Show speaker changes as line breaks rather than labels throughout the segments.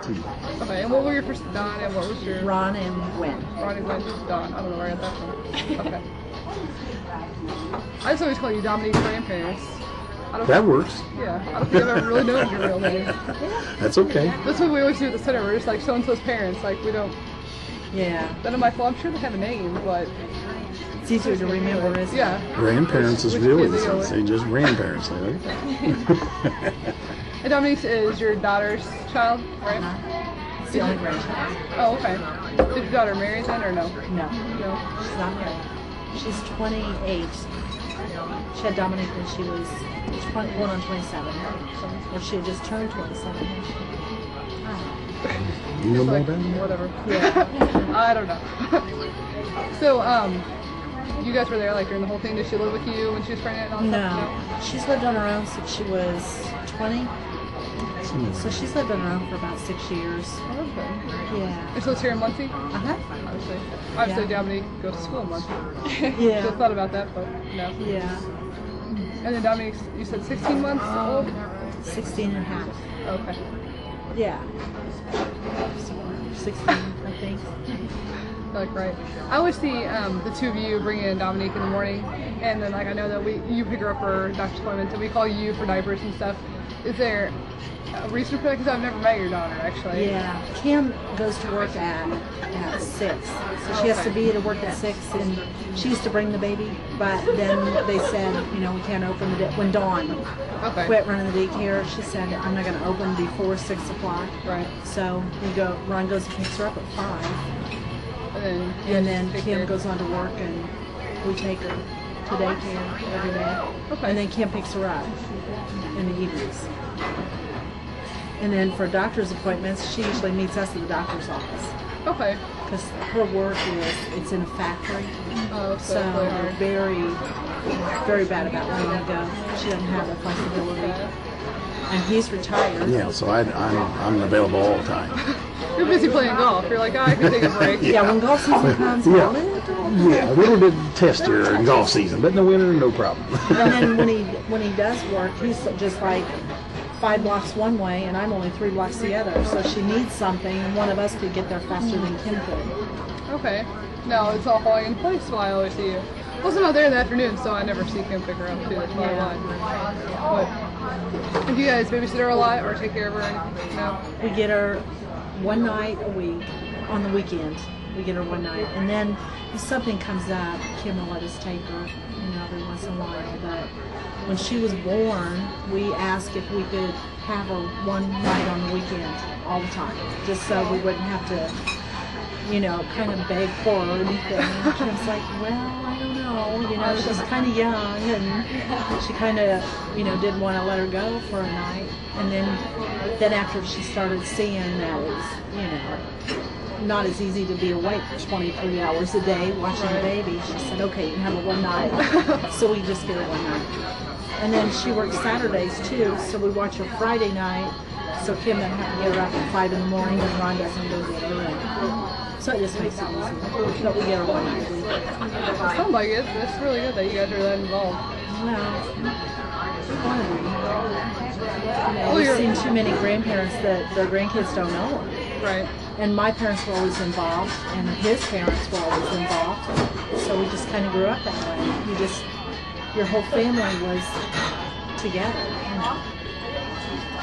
too.
Okay, and what were your first, Don, and what was your?
Ron and Gwynne.
Ron and Gwynne, Don. I don't know where I got that from. Okay. I just always call you Dominique's grandparents.
That works.
Yeah, I don't think I've ever really known your real name.
That's okay.
That's what we always do at the center. We're just like so-and-so's parents. Like, we don't...
Yeah.
Then I'm like, well, I'm sure they have a name, but...
It's easier to remember, isn't it?
Yeah.
Grandparents is really the same. Say just grandparents. Like, okay.
And Dominique is your daughter's child, right?
It's the only grandchild.
Oh, okay. Is your daughter married then, or no?
No.
No.
She's not married. She's 28. She had Dominique when she was 21 on 27. Or she had just turned 27.
You know more
like,
about it?
whatever.
Yeah.
I don't know. So, you guys were there like during the whole thing. Did she live with you when she was pregnant and all that stuff?
No. She's lived on her own since she was 20. So she's lived on her own for about 6 years.
Oh, okay.
Yeah.
And so it's here in Muncie?
Uh-huh.
Obviously, Dominique goes to school in Muncie.
Yeah.
Should have thought about that, but no.
Yeah.
And then Dominique, you said 16 months old?
16 and a half.
Okay.
Yeah. 16, I think.
Like, right. I always see the two of you bring in Dominique in the morning, and then like I know that you pick her up for doctor's appointments, and we call you for diapers and stuff. Is there a reason for that? Because I've never met your daughter, actually.
Yeah. Kim goes to work at 6, so she has to be to work at 6, and she used to bring the baby, but then they said, we can't open the when Dawn quit running the daycare. She said, I'm not going to open before 6 o'clock.
Right.
So Ron goes and picks her up at 5.
And
then Kim goes on to work, and we take her to daycare every day.
Okay.
And then Kim picks her up in the evenings. And then for doctor's appointments, she usually meets us at the doctor's office.
Okay.
Because her work it's in a factory.
Oh,
so very, very bad about letting her go. She doesn't have the flexibility. And he's retired.
Yeah, so I'm available all the time.
You're busy playing golf. You're like, I can take a break.
Yeah, when golf season comes,
yeah, a little bit test here in golf season, but in the winter, no problem.
And then when he does work, he's just like 5 blocks one way, and I'm only 3 blocks the other. So she needs something, and one of us could get there faster than Kim could.
Okay. No, it's all falling in place while I always see you. Well, I'm not there in the afternoon, so I never see Kim pick her up too. That's why I lied. But do you guys babysit her a lot or take care of her? Or anything? No.
We get her one night a week on the weekend. We get her one night, and then if something comes up, Kim will let us take her, every once in a while. But when she was born, we asked if we could have her one night on the weekend all the time, just so we wouldn't have to, kind of beg for her or anything. And Kim's like, well, I don't know, she's kind of young, and she kind of, didn't want to let her go for a night. And then after she started seeing that it was, not as easy to be awake 23 hours a day watching the baby, she said, okay, you can have her one night. So we just get her one night. And then she works Saturdays too, so we watch her Friday night, so Kim doesn't have to get her up at 5 in the morning, and Ron doesn't go get her. So it just makes it easy. But we get her one night a week.
It sounds like it. That's really good that you guys are that involved.
Well, we've seen too many grandparents that their grandkids don't know her.
Right.
And my parents were always involved, and his parents were always involved. So we just kind of grew up that way. Your whole family was together.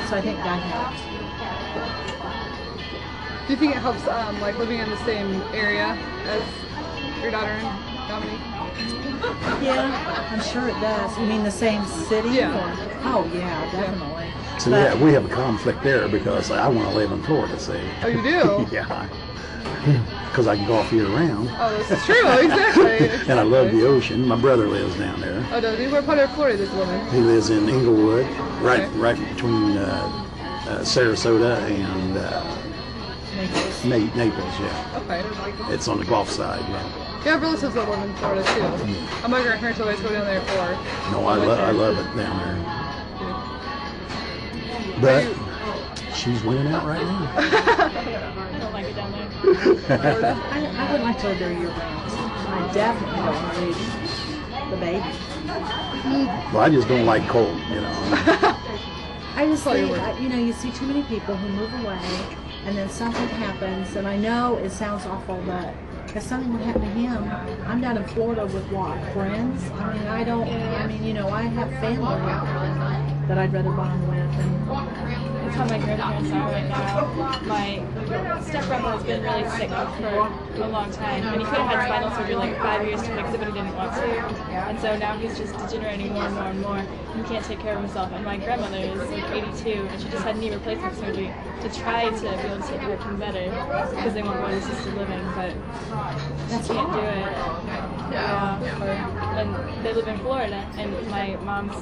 So I think that helped.
Do you think it helps, like living in the same area as your daughter and Dominique?
Yeah, I'm sure it does. You mean the same city?
Yeah.
Oh, yeah, definitely.
So yeah, we have a conflict there because I want to live in Florida, see.
Oh, you do?
Yeah. Because I can golf year round.
Oh, this is true, exactly.
And I love the ocean. My brother lives down there.
Oh, does he? Where part of Florida does he live in?
He lives in Inglewood, right between Sarasota and Naples, yeah.
Okay.
It's on the Gulf side, yeah.
Yeah, I have relatives that live in Florida too. My grandparents always go down there for.
No, I love it down there. But she's winning out right now.
You don't like it down there?
I would like to live there year round. I definitely don't want to leave the baby.
Well, I just don't like cold,
I just think, you see too many people who move away and then something happens, and I know it sounds awful, but if something would happen to him, I'm down in Florida with what? Friends? I mean, I have family that I'd rather bond with. And
that's how my grandparents are right now. My step-grandpa has been really sick for a long time, and he could have had spinal surgery like 5 years to fix it, but he didn't want to. And so now he's just degenerating more and more and more. He can't take care of himself. And my grandmother is like 82, and she just had knee replacement surgery to try to be able to take care of him better because they won't go to assisted living, but she can't do it. And they live in Florida, and my mom's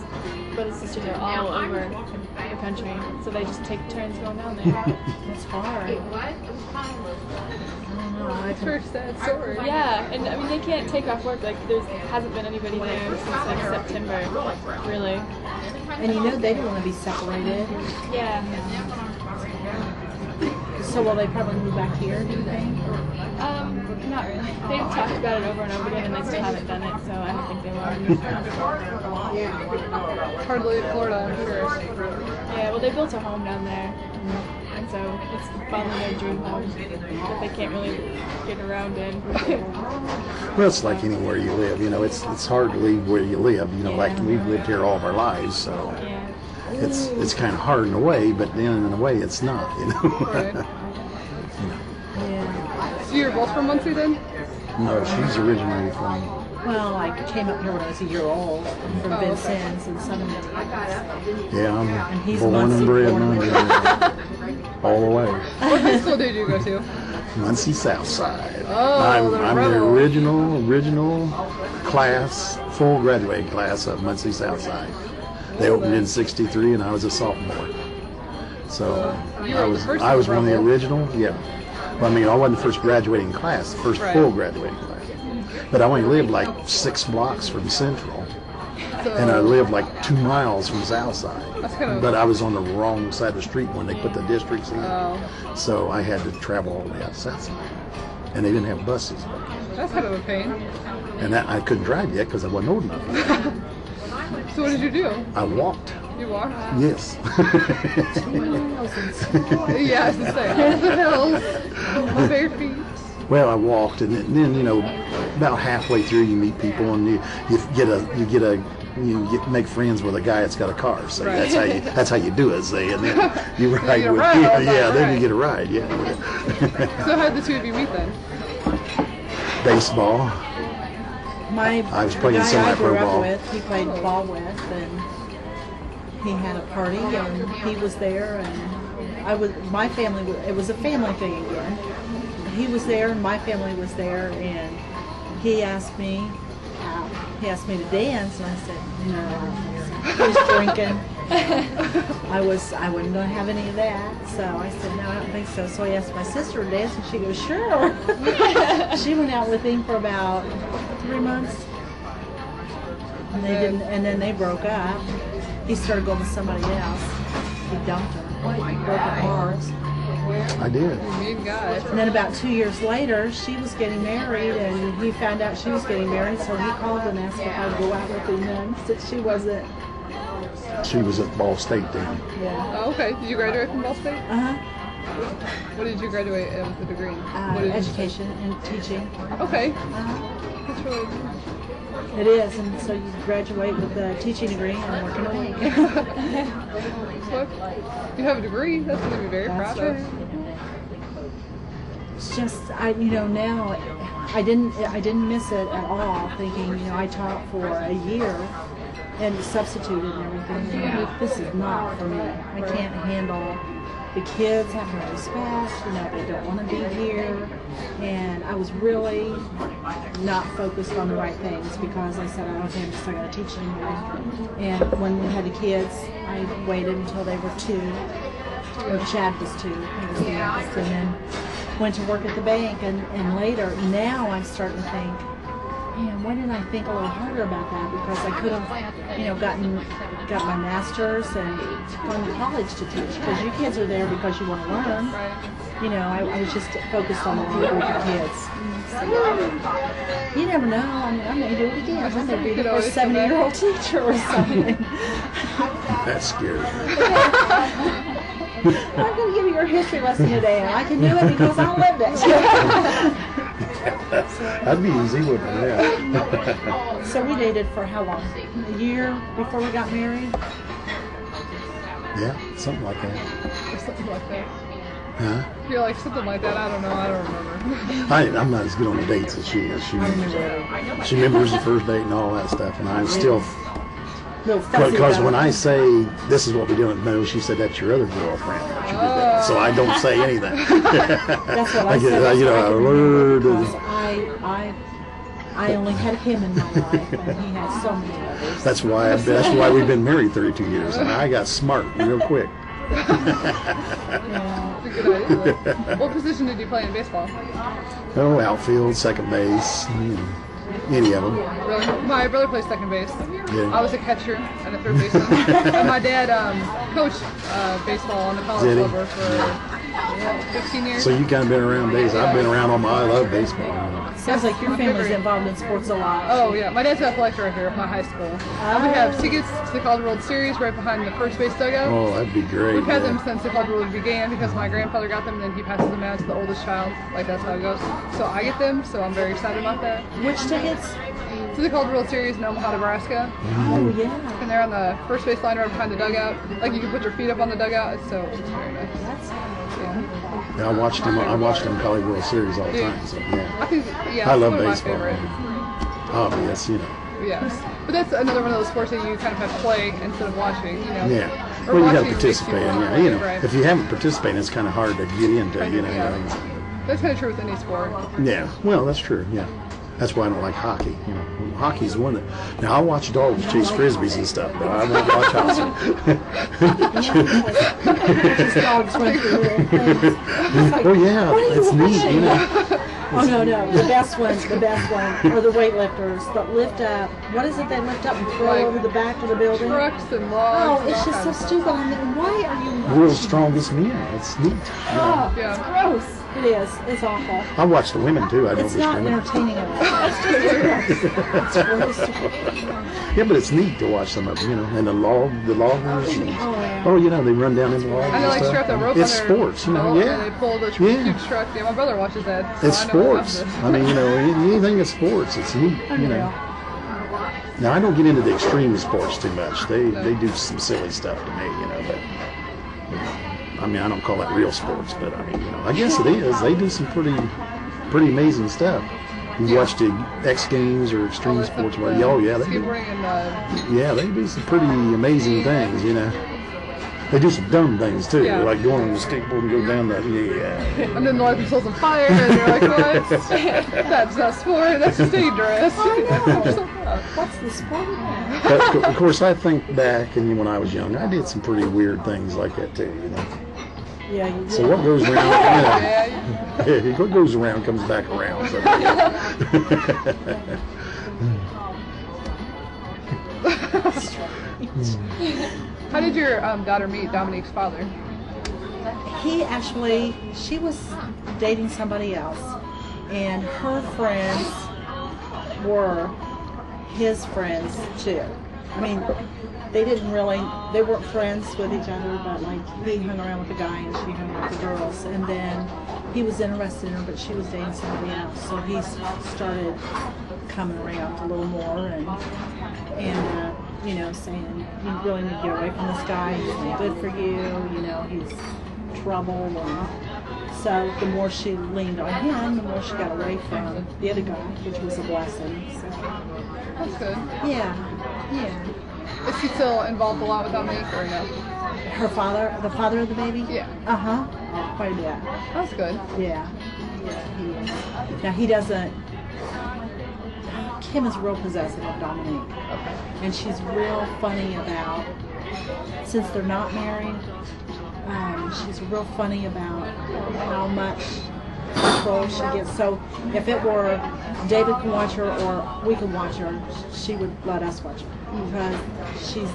brothers and sisters are all over the country, so they just take turns going down there.
It's hard. I don't know.
It's her sad story.
Yeah, and I mean they can't take off work. Like there hasn't been anybody there since like September, really.
And they don't want to be separated.
Yeah.
So will they probably move back here, do you think?
Not really. They've talked about it over and over again, and they still haven't done it, so I don't think they will.
Hardly in Florida, I'm sure.
Yeah, well, they built a home down there, and so it's finally their dream home that they can't really get around in.
Well, it's like anywhere you live, it's hard to leave where you live, like we've lived here all of our lives, so
Yeah.
it's kind of hard in a way, but then in a way it's not,
Right.
Yeah.
So you're both from Muncie then?
No, she's originally from,
Well, I came up here when I was a year old from Vincennes in Southern Minneapolis.
yeah, I'm
And he's
born
Muncie,
and bred
born and
Muncie, all the way.
What high school did you go to?
Muncie Southside.
Oh,
I'm
the
the
rebel.
original class, full graduating class of Muncie Southside. They opened in '63, and I was a sophomore. So
You were the first
I was one of the
rebel.
original. Yeah. Well, I mean, I wasn't the first graduating class, the first
Right.
full graduating class. But I only lived like 6 blocks from Central,
So,
and I lived like 2 miles from Southside.
That's kind of-
But I was on the wrong side of the street when they put the districts in.
Oh.
So I had to travel all the way out to Southside. And they didn't have buses.
that's kind of a pain.
And that I couldn't drive yet because I wasn't old enough.
So what did you do?
I walked.
You walked?
Yes.
Yeah, I was to say, over the hills, my bare feet.
Well, I walked, and then about halfway through, you meet people, and you make friends with a guy that's got a car. So
Right.
that's how you do it. See, and then you ride
get a
with
ride
people.
on that,
Yeah, then
right.
you get a ride. Yeah.
So how did the two of you meet then?
Baseball. I was playing
the guy I grew
semi-pro
up
ball.
with, he played ball with, and he had a party, and he was there, and my family, it was a family thing again. He was there, and my family was there, and he asked me to dance, and I said, no. He was drinking. I wouldn't have any of that, so I said, no, I don't think so. So he asked my sister to dance, and she goes, sure. She went out with him for about 3 months, and they didn't, and then they broke up. He started going with somebody else. He dumped her. Broken hearts.
I did.
Mean guy.
And then about 2 years later, she was getting married, and he found out she was getting married, so he called and asked if I'd go out with him then, since she wasn't.
She was at Ball State then.
Yeah.
Oh, okay. Did you graduate from Ball State?
Uh-huh.
What did you graduate with a degree? What did you-
Education and teaching.
Okay.
Uh-huh.
That's really
It is, and so you graduate with a teaching degree and work in a week.
Look, you have a degree. That's going to be very
That's
proud of.
right. It's just, now I didn't miss it at all, thinking, I taught for a year and substituted and everything. This is not for me. I can't handle the kids having no respect, they don't want to be here. And I was really not focused on the right things because I said, okay, I'm still going to teach anyway. And when we had the kids, I waited until they were 2. Or Chad was 2, he was the youngest, and then went to work at the bank, and later, now I'm starting to think, man, why didn't I think a little harder about that? Because I could have, got my master's and gone to college to teach, because you kids are there because you want to learn.
Right.
I was just focused on the wrong group of kids. So, you never know, I may do it again. I may be the first 70-year-old teacher or something.
That's scary.
I'm going to give you your history lesson today, and I can do it because I lived it.
That'd be easy, wouldn't it? Yeah.
So we dated for how long? A year before we got married?
Yeah, something like that.
Something like that.
Huh?
You're like, something like that. I don't know. I don't remember.
I'm not as good on the dates as she is. She remembers the first date and all that stuff, and I'm still. Because when I say this is what we're doing, no, she said that's your other girlfriend. That you did that. So I don't say anything.
That's what I said.
You know, I learned.
I only had him in my life, and he had so many others.
That's why we've been married 32 years, and I got smart real quick.
That's a good idea. What position did you play in baseball?
Oh, outfield, second base, any of them.
Really? My brother plays second base.
Yeah.
I was a catcher and a third baseman. And my dad coached baseball on the college level for 15 years.
So you kind of been around days. I've been around all my. I love baseball.
Sounds like your family's involved in sports a lot.
Oh yeah, my dad's the athletic director of my high school. We have tickets to the College World Series right behind the first base dugout.
Oh, that'd be great.
We've had them since the College World began because my grandfather got them, and then he passes them out to the oldest child. Like that's how it goes. So I get them, so I'm very excited about that.
Which tickets?
To the College World Series in Omaha, Nebraska.
Oh yeah.
And they're on the first base line right behind the dugout. Like you can put your feet up on the dugout. So it's very nice.
That's
Yeah, I watched them College World Series all the time. So yeah,
I
love
one
baseball.
Of my favorite.
Obvious, you know.
Yes, but that's another one of those sports that you kind of have to play instead of watching. You know.
Yeah.
Or
Well, you got to
watching
participate.
makes you
Yeah,
more
you know,
right.
if you haven't participated, it's kind of hard to get into. You know.
Yeah. That's kind of true with any sport.
Yeah. Well, that's true. Yeah. That's why I don't like hockey. You know, hockey's one that. Now I watch dogs chase frisbees and stuff, but I won't watch hockey.
Just dogs run through it.
Oh yeah, it's neat. You know.
Oh no, the best ones are the weightlifters that lift up. What is it they lift up and throw over the back of the building?
Trucks and logs.
Oh,
and
it's
all
just so
kinds of
stupid. I mean, why are you?
World's strongest men. It's neat.
Oh,
Yeah.
it's gross. It is. It's awful.
I watch the women too. I don't
It's not
discriminate.
entertaining at all. It's gross.
Yeah, but it's neat to watch some of them, you know, and the loggers. And,
Oh, yeah.
you know, they run down in the logs.
And they like strap that rope
It's
on their
sports, you know.
belt,
Yeah,
And they pull the
Yeah.
huge truck. Yeah, my brother watches that. So
it's
I know enough
sports.
of it.
I mean, you know, anything is sports. It's neat, you know. Now I don't get into the extreme sports too much. They do some silly stuff to me, you know. But I mean, I don't call that real sports, but I mean, you know, I guess it is. They do some pretty amazing stuff. You watch the X Games or extreme sports, where they do.
Skateboarding and
Yeah, they do some pretty amazing things, you know. They do some dumb things too,
Yeah.
like going on the skateboard and go down the
and then light themselves on fire, and you're like, what? That's not sport. That's just dangerous.
I know. What's the sport?
But of course, I think back, and when I was young, I did some pretty weird things like that too, you know.
Yeah, you
So what goes around,
Yeah.
what goes around comes back around. So.
How did your daughter meet Dominique's father?
she was dating somebody else, and her friends were his friends too. I mean, they weren't friends with each other, but like he hung around with the guy and she hung with the girls, and then he was interested in her, but she was dating somebody else, so he started coming around a little more and you know, saying, you really need to get away from this guy, he's not good for you, you know, he's trouble. And so the more she leaned on him, the more she got away from the other guy, which was a blessing. So,
That's good.
yeah.
Is he still involved a lot with Dominique or no?
Her father, the father of the baby?
Yeah.
Uh-huh. Quite a bit.
That's good.
Yeah, he is. Now he doesn't. Kim is real possessive of Dominique, and she's real funny about. Since they're not married, she's real funny about how much control she gets. So if it were David can watch her or we could watch her, she would let us watch her because she's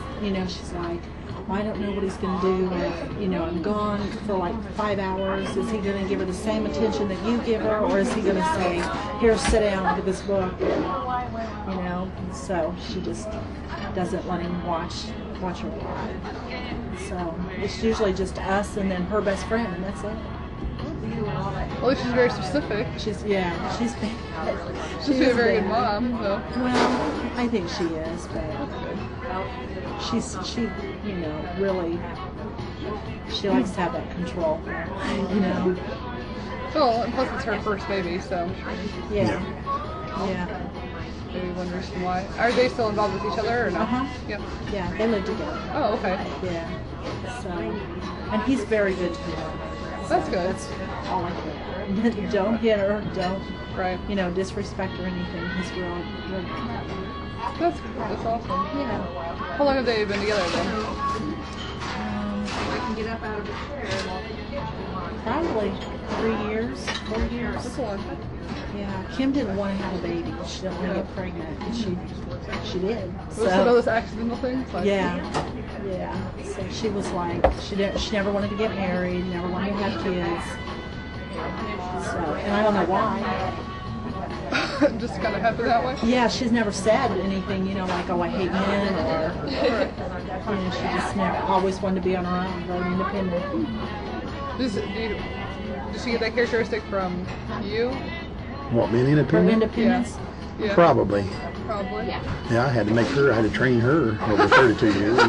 like, well, I don't know what he's going to do if, I'm gone for like 5 hours. Is he going to give her the same attention that you give her, or is he going to say, here, sit down, look at this book, so she just doesn't let him watch her a lot. So So it's usually just us and then her best friend, and that's it.
Well, she's very specific.
She's
She's a very good mom, so.
Well, I think she is, but she really, she likes to have that control,
Well, and plus it's her first baby, so.
Yeah.
Maybe one reason why. Are they still involved with each other or no? Yeah.
Yeah, they live together.
Oh, okay.
Yeah. So, and he's very good to her.
That's good.
That's all I care. Don't hit her. Don't,
right.
Disrespect her or anything. He's real good.
That's awesome.
Yeah.
How long have they been together then?
Probably 3 years, 4 years.
That's a long time.
Yeah, Kim didn't want to have a baby. She didn't want to get pregnant, and she did.
Was it one of those accidental things? Like,
yeah. So she was like, she never wanted to get married, never wanted to have kids. So, and I don't know why.
Just kind of happened that way?
Yeah, she's never said anything, like, oh, I hate men, or she just never, always wanted to be on her own, very independent.
Does she get that characteristic from you?
What, being
Her
independent?
independence?
Yeah.
Probably.
Probably.
Yeah, I had to train her over 32 years.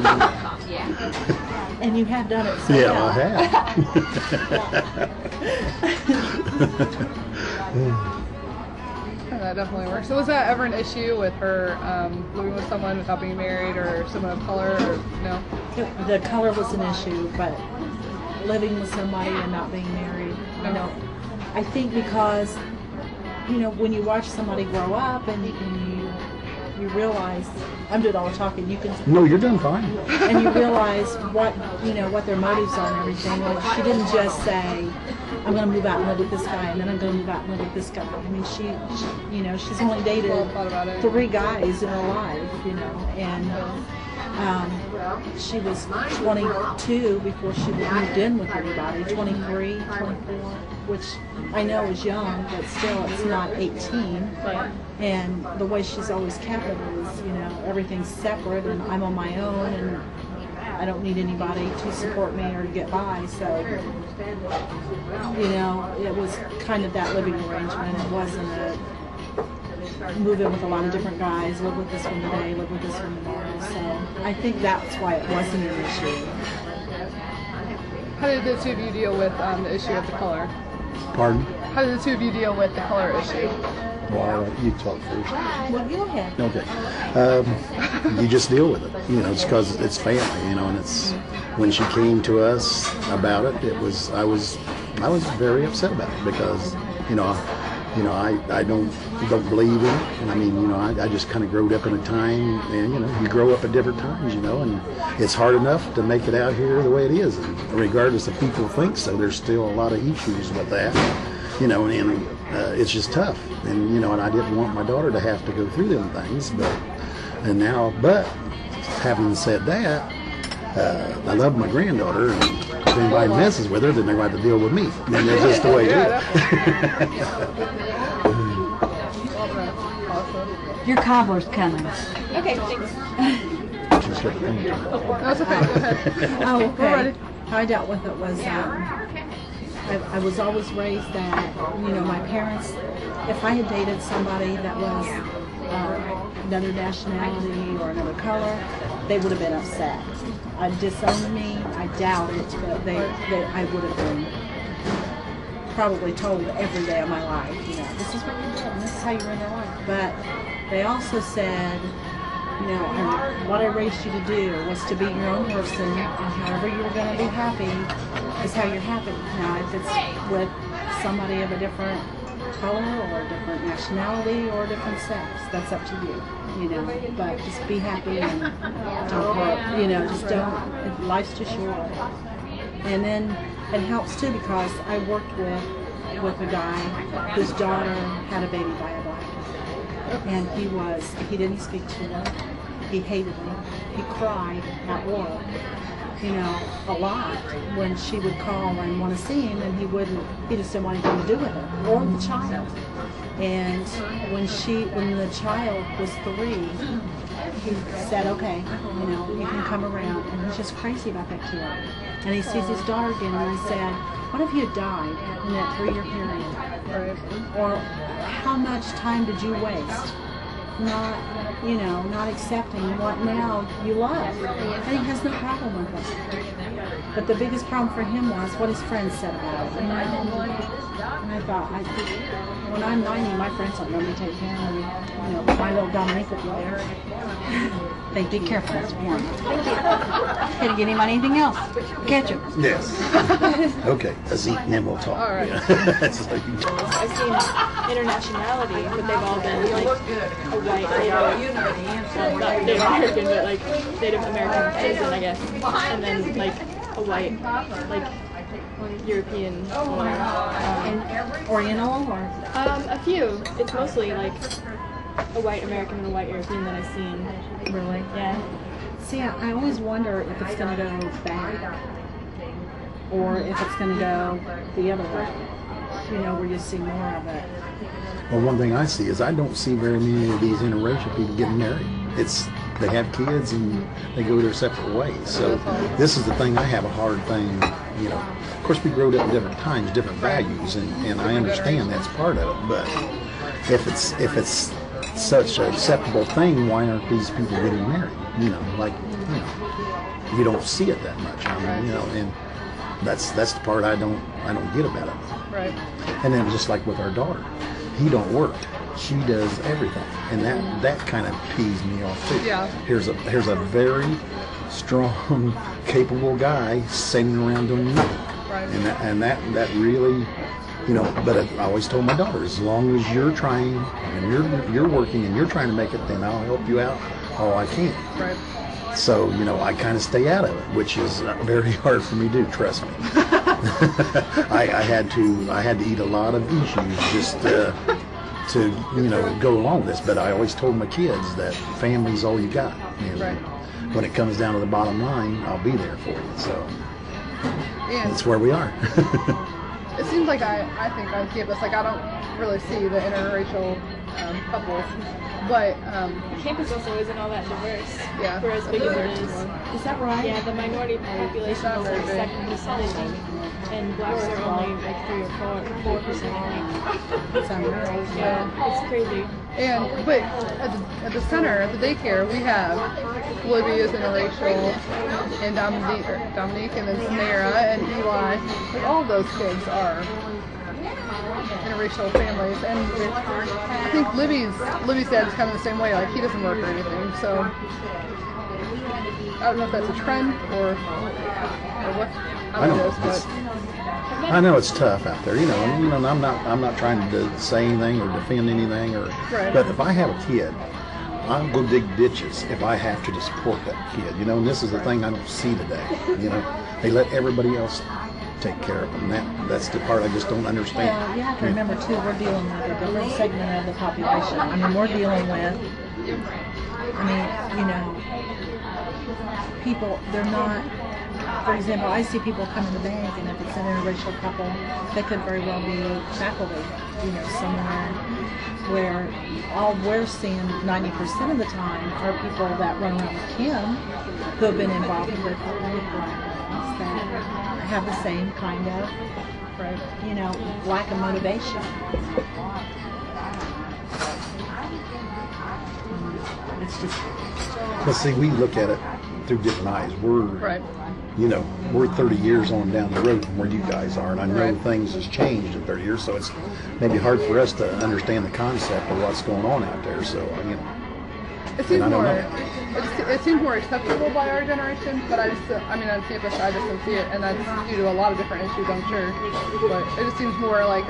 And you have done it so
Yeah,
well.
I have.
That definitely works. So was that ever an issue with her living with someone without being married or someone of color or no?
The color was an issue, but living with somebody and not being married, I think because, when you watch somebody grow up and you realize, I'm doing all the talking, you can...
No, you're doing fine.
And you realize what their motives are and everything. Like, she didn't just say, I'm going to move out and live with this guy, and then I'm going to move out and live with this guy. I mean, she's only dated 3 guys in her life, and she was 22 before she moved in with anybody, 23, 24, which I know is young, but still it's not 18. And the way she's always kept it is, everything's separate, and I'm on my own, and I don't need anybody to support me or to get by. So, it was kind of that living arrangement. It wasn't a move in with a lot of different guys, live with this one today, live with this one tomorrow. So I think that's why it wasn't an issue.
How did the two of you deal with the issue of the color?
Pardon?
How did the two of you deal with the color issue?
Well, you talk first.
Well, go ahead.
Okay. You just deal with it. It's because it's family. And it's when she came to us about it. I was very upset about it because I don't believe in it. And I mean, I just kind of growed up in a time, and you grow up at different times, and it's hard enough to make it out here the way it is. And regardless if people think so, there's still a lot of issues with that. And it's just tough. And and I didn't want my daughter to have to go through them things. But having said that, I love my granddaughter, and if anybody messes with her, then they're going to have to deal with me. And that's just the way it is.
Your cobbler's coming.
Okay, thanks.
Just let the thing turn.
That's okay. Go ahead.
Oh,
We're
okay.
ready.
How I dealt with it was, I was always raised that, my parents, if I had dated somebody that was another nationality or another color, they would have been upset. I'd disowned me, I doubt it, but I would have been probably told every day of my life, this is what you're doing, this is how you run your life. But they also said, what I raised you to do was to be your own person, and however you're going to be happy is how you're happy. Now, if it's with somebody of a different color or a different nationality or a different sex, that's up to you, but just be happy and don't work, just don't, life's too short. And then it helps too because I worked with a guy whose daughter had a baby by a black guy. And he didn't speak to her. He hated me. He cried at work, a lot when she would call and want to see him, and he just didn't want anything to do with her or the child. And when the child was 3, he said, okay, you know, you can come around. And he's just crazy about that kid. And he sees his daughter again, and I said, what if you had died in that 3-year period?
Right.
Or how much time did you waste not, you know, not accepting what now you love? And he has no problem with it. But the biggest problem for him was what his friends said about it. And I thought, when I'm 90, my friends will let me take care of me. You know, my little Dominique will be there. They be careful, it's warm. Can you get him on anything else? Catch him.
Yes. Okay, let's eat and then we'll talk.
All right.
I've seen internationality, but they've all been like a white not Native American, but like Native American citizen, I guess. And then like a white, like European or
Oriental or?
a few. It's mostly like a white American and a white European that I've seen.
Really?
Yeah.
See, I always wonder if it's going to go back or if it's going to go the other way. You know, where you see more of it.
Well, one thing I see is I don't see very many of these interracial people getting married. They have kids and they go their separate ways. So this is the thing I have a hard thing, you know. Of course, we grew up in different times, different values, and I understand that's part of it. But if it's such an acceptable thing, why aren't these people getting married? You know, like, you know, you don't see it that much. I mean, you know, and that's the part I don't get about it.
Right.
And then just like with our daughter, he don't work. She does everything, and that kind of pees me off too.
Yeah.
Here's a very strong, capable guy sitting around doing nothing.
Right.
And that really, you know. But I always told my daughter, as long as you're trying and you're working and you're trying to make it, then I'll help you out all I can.
Right.
So, you know, I kind of stay out of it, which is very hard for me to do, trust me. I had to eat a lot of issues just to you know, go along with this. But I always told my kids that family's all you got. And
Right.
when it comes down to the bottom line, I'll be there for you. So
And
that's where we are.
it seems like I think on campus, like I don't really see the interracial couples, but
The campus also isn't all that diverse.
Yeah.
For as big as it is.
Is that right?
Yeah, the minority population is like 7%, I think, and blacks are only like 3 or 4%, I think.
Is that right?
Yeah, it's crazy.
but at the center, at the daycare, we have Libby is interracial, and Dominique, and then Samara and Eli. Like all of those kids are interracial families, and I think Libby's dad's kind of the same way. Like he doesn't work or anything, so I don't know if that's a trend or what.
I don't know. I know it's tough out there, you know. And I'm not trying to say anything or defend anything,
Right.
But if I have a kid, I'll go dig ditches if I have to support that kid, you know. And this is the thing I don't see today, you know. They let everybody else take care of them. That's the part I just don't understand.
Well, you have to remember too, we're dealing with a different segment of the population. I mean, we're dealing with, you know, people, they're not, for example, I see people come in the bank, and if it's an interracial couple, they could very well be faculty, you know, somewhere where all we're seeing 90% of the time are people that run around with Kim who have been involved with black girls that have the same kind of, you know, lack of motivation. It's just.
But see, we look at it through different eyes. You know, we're 30 years on down the road from where you guys are, and I know things has changed in 30 years, so it's maybe hard for us to understand the concept of what's going on out there. So, you know,
It seems more acceptable by our generation, but on campus I just don't see it, and that's due to a lot of different issues, I'm sure. But it just seems more like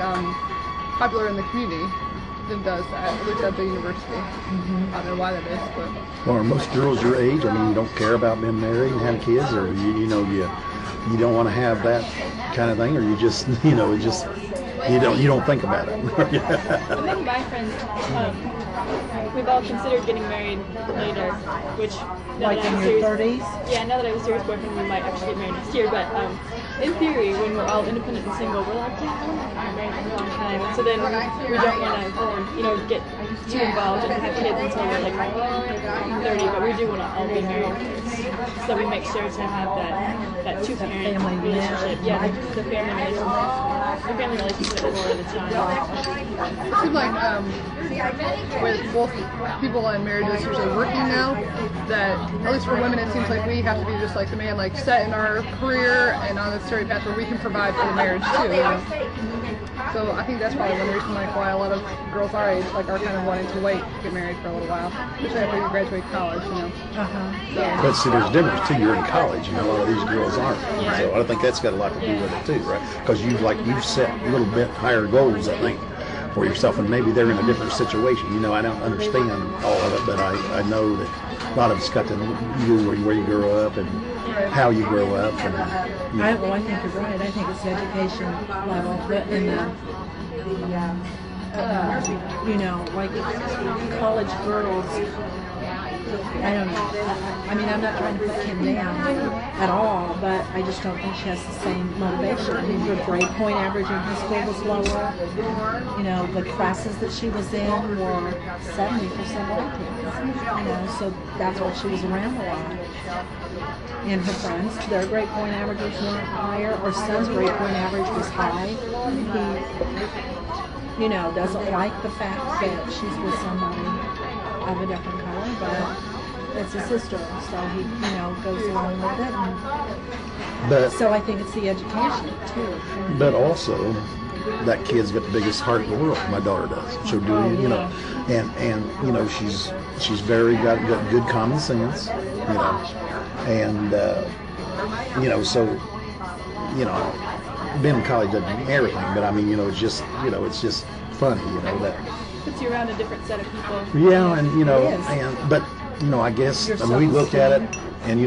popular in the community than it does at least at the university. I don't know why that is, but.
Well, are most girls your age? I mean, you don't care about being married and having kids, or you don't want to have that kind of thing, or you just you don't think about it.
Among my friends, we've all considered getting married later, which
Like in your 30s?
Yeah, now that I have a serious boyfriend, we might actually get married next year. But in theory, when we're all independent and single, we're like, yeah, I want to get married for a long time. And so then we don't want to, get too involved and have kids until we're like 30, but we do want to all be married first. So we make sure to have that two-parent
family
relationship. Yeah, the family relationship for the child.
It seems like with both people in marriages usually working now, that at least for women it seems like we have to be just like the man, like set in our career and on a straight path where we can provide for the marriage too. You know? So I think that's probably one reason like why a lot of girls our age like are kind of wanting to wait to get married for a little while, especially after you graduate college, you know.
But see, there's a difference too. You're in college, a lot of these girls aren't. So I think that's got a lot to do with it too, right? Because you've set a little bit higher goals, I think, for yourself, and maybe they're in a different situation. I don't understand all of it, but I know that a lot of it's got to do where you grow up and how you grow up. And,
I think you're right. I think it's the education level, and like college girls. I don't know. I mean, I'm not trying to put Kim down at all, but I just don't think she has the same motivation. I mean, her grade point average in high school was lower. The classes that she was in were 70% white kids. So that's why she was around a lot. And her friends, their grade point averages weren't higher. Her son's grade point average was high. He, doesn't like the fact that she's with somebody of a different color, but it's a sister, so he, goes along with it.
But
so I think it's the education too.
But also, that kid's got the biggest heart in the world. My daughter does. She'll do and she's very got good common sense, and so being in college doesn't mean everything, but I mean it's just funny, that.
Puts you around a different set of people.
Yeah, but I guess we looked at it, and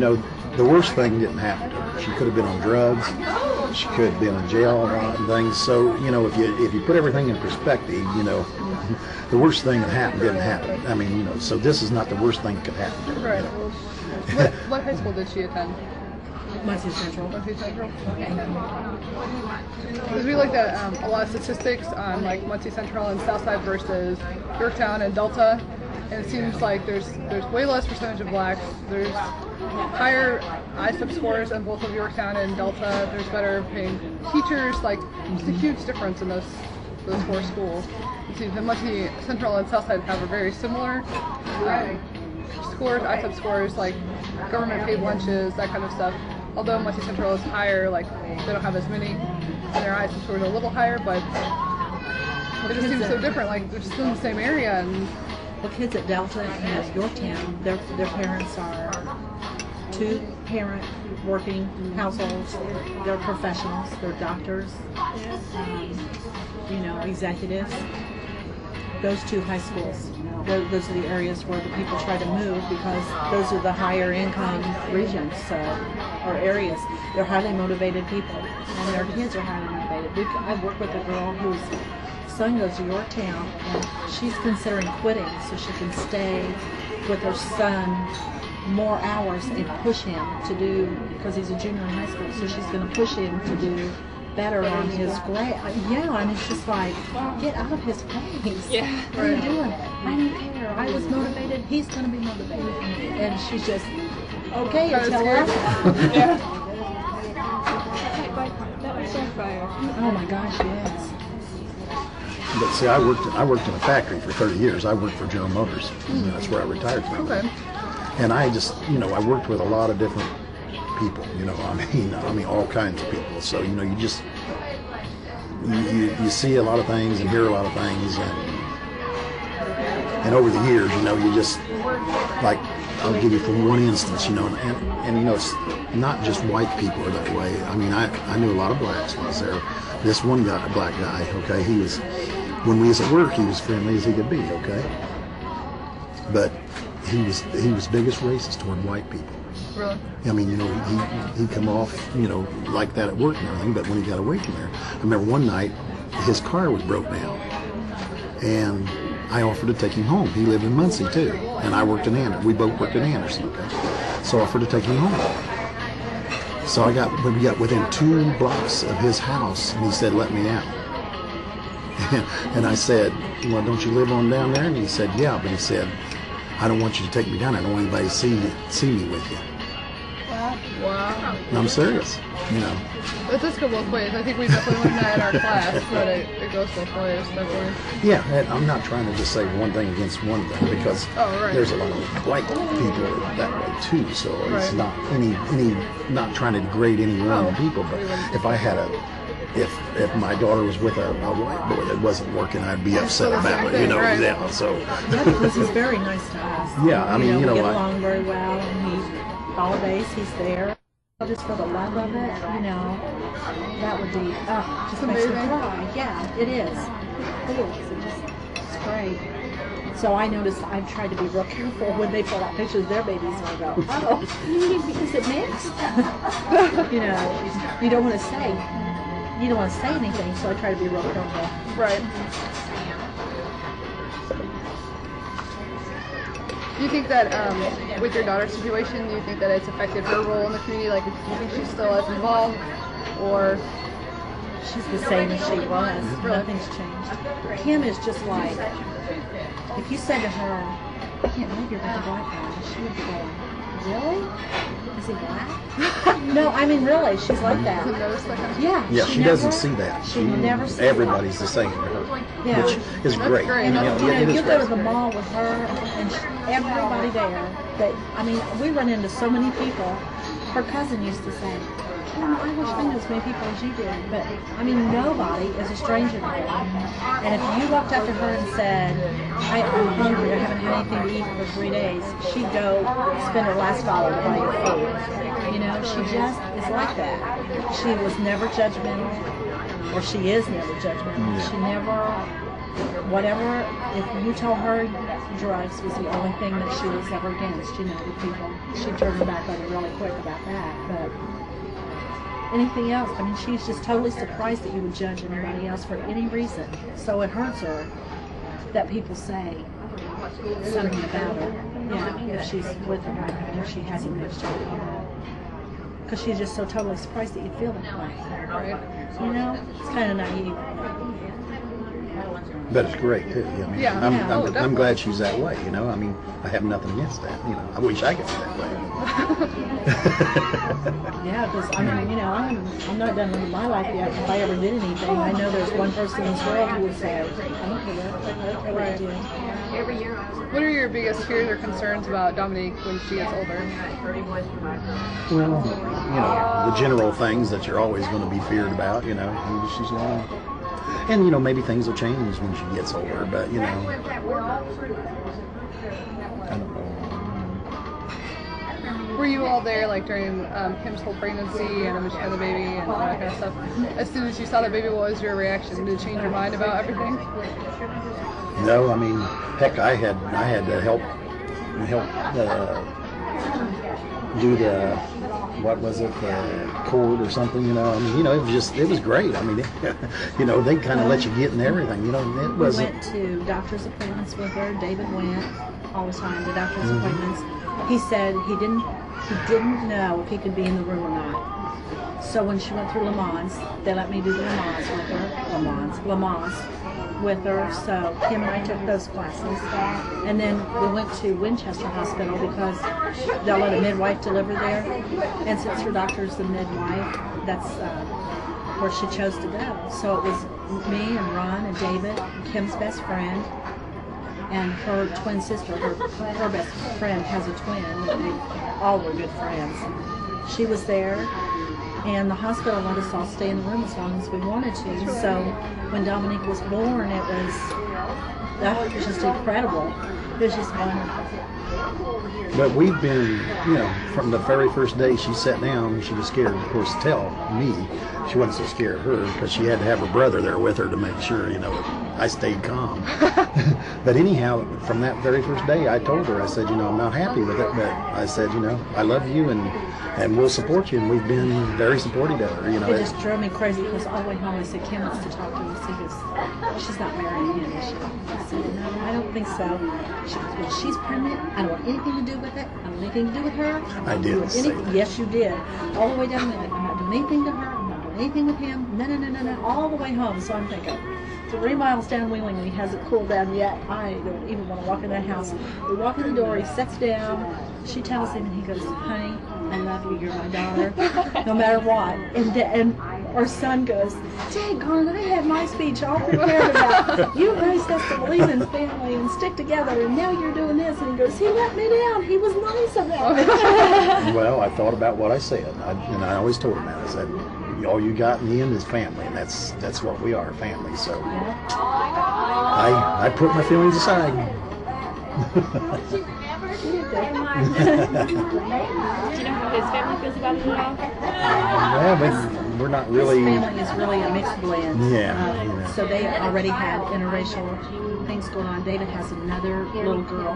the worst thing didn't happen to her. She could have been on drugs. She could have been in jail and things. So if you put everything in perspective, the worst thing that happened didn't happen. I mean, so this is not the worst thing that could happen to her.
Right. What high school did she attend?
Muncie Central.
Because we looked at a lot of statistics on like Muncie Central and Southside versus Yorktown and Delta, and it seems like there's way less percentage of blacks. There's higher ISEP scores in both of Yorktown and Delta. There's better paying teachers. Like it's a huge difference in those four schools. It seems that Muncie Central and Southside have a very similar scores, ISEP scores, like government paid lunches, that kind of stuff. Although Muncie Central is higher, like they don't have as many, and their ISEP scores are a little higher, but it just seems so different. Like they're just in the same area. And
kids at Delta and Yorktown, their parents are two-parent working households. They're professionals. They're doctors. Executives. Those two high schools. Those are the areas where the people try to move because those are the higher income regions or areas. They're highly motivated people, and their kids are highly motivated. I work with a girl whose son goes to Yorktown, and she's considering quitting so she can stay with her son more hours and push him to do, because he's a junior in high school, so she's going to push him to do better on his grade. And it's just like, get out of his face.
Yeah.
What are you doing? I don't care. I was motivated. He's going to be motivated. And she's just, okay, tell her.
Yeah. That was so fire.
Oh my gosh, yes.
But see, I worked in a factory for 30 years. I worked for General Motors. That's where I retired from.
okay.
And I just, I worked with a lot of different people, I mean all kinds of people. So, you just, you see a lot of things and hear a lot of things, and over the years, you just, like, I'll give you from one instance, and it's not just white people are that way. I mean, I knew a lot of blacks when I was there. This one guy, a black guy, okay, when we was at work, he was friendly as he could be, okay? But he was biggest racist toward white people.
Really?
I mean, he'd come off, like that at work and everything, but when he got away from there, I remember one night, his car was broke down, and I offered to take him home. He lived in Muncie, too, and I worked in Anderson. We both worked in Anderson, okay? So I offered to take him home. So we got within 2 blocks of his house, and he said, let me out. And I said, well, don't you live on down there? And he said, yeah. But he said, I don't want you to take me down. I don't want anybody to see me with you.
Wow.
And I'm serious, you know.
It does go both ways. I think we definitely learned that in our class, but it goes both ways, definitely.
Yeah, and I'm not trying to just say one thing against one thing, because there's a lot of white people that way too. So it's not any not trying to degrade any one of the people. But if I had if my daughter was with a white boy that wasn't working, I'd be upset about it, you know. Yeah, so.
Yeah, because he's very nice to us.
Yeah, I mean,
we get along very well, and holidays he's there. Just for the love of it, you know, that would be, just makes me cry. Yeah, it is. It's great. So I noticed I've tried to be real careful when they pull out pictures of their babies, and I go, oh, is it mixed? You know, you don't want to say anything, so I try to be real careful.
Right. Do you think that with your daughter's situation, do you think that it's affected her role in the community? Like, do you think she's still as involved, or?
She's the same as she was. Really? Nothing's changed. Kim is just like, if you said to her, I can't believe you're with a black guy, she would be going, really? Is he black? No, I mean really, she's like that. Yeah.
Yeah, she doesn't see that.
She never sees
everybody's the same to her, which is great.
And you go to the mall with her, and everybody there. I mean, we run into so many people. Her cousin used to say, I wish I knew as many people as you did. But, I mean, nobody is a stranger to her. And if you walked up to her and said, I'm hungry, I haven't had anything to eat for 3 days, she'd go spend her last dollar to buy you food. You know, she just is like that. She was never judgmental, or she is never judgmental. She never, whatever, if you told her drugs was the only thing that she was ever against, you know, with people, she'd turn her back on you really quick about that. But anything else, I mean, she's just totally surprised that you would judge anybody else for any reason. So it hurts her that people say something about her, if she's with her, if she hasn't mixed her, because she's just so totally surprised that you feel that way. Right? You know, it's kind of naive.
But it's great too. I mean, I'm glad she's that way. You know, I mean, I have nothing against that. You know, I wish I could be that way.
Yeah, because I mean, you know, I'm not done with my life yet. If I ever did anything, I know there's one person in this world who would say, I don't care what I do.
What are your biggest fears or concerns about Dominique when she gets older?
Well, you know, the general things that you're always going to be feared about. You know, she's going to. And, you know, maybe things will change when she gets older, but, you know, I don't know.
Were you all there, like, during Kim's whole pregnancy and when she had the baby and all that kind of stuff? As soon as you saw the baby, what was your reaction? Did it change your mind about everything?
No, I mean, heck, I had to help do the, what was it, cord or something, you know. I mean, you know, it was great. I mean, you know, they kind of let you get in everything, you know. It wasn't.
We went to doctor's appointments with her. David went all the time to doctor's appointments. He said he didn't know if he could be in the room or not. So when she went through Le Mans, they let me do the Le Mans with her. So Kim and I took those classes. And then we went to Winchester Hospital because they'll let a midwife deliver there. And since her doctor's the midwife, that's where she chose to go. So it was me and Ron and David, Kim's best friend, and her twin sister. Her best friend has a twin. They all were good friends. She was there, and the hospital let us all stay in the room as long as we wanted to. So when Dominique was born, it was just incredible. It was just wonderful.
But we've been, you know, from the very first day she sat down, she was scared, of course, to tell me. She wasn't so scared of her because she had to have her brother there with her to make sure, you know, I stayed calm. But anyhow, from that very first day, I told her, I said, you know, I'm not happy with it, but I said, you know, I love you and we'll support you, and we've been very supportive of her, you know.
It just drove me crazy because all the way home I said, Kim wants to talk to us. He goes, she's not marrying him, is she? I said, no, I don't think so. She goes, well, she's pregnant. I don't want anything to do with it. I don't want anything to do with her.
I did say that.
Yes, you did. All the way down the middle. I'm not doing anything to her. I'm not doing anything with him? No, all the way home. So I'm thinking, 3 miles down Wheeling and he hasn't cooled down yet. I don't even want to walk in that house. We walk in the door, he sits down, she tells him, and he goes, honey, I love you, you're my daughter, no matter what. And our son goes, Daggone, I had my speech all prepared about you raised us to believe in family and stick together, and now you're doing this. And he goes, he let me down. He was nice about it.
Well, I thought about what I said, and I always told him that. I said, all you got in the end is family, and that's what we are, family. So I put my feelings aside.
Do you know how his family feels about it at all?
Well, we're not really.
His family is really a mixed blend.
Yeah.
So they already had interracial things going on. David has another little girl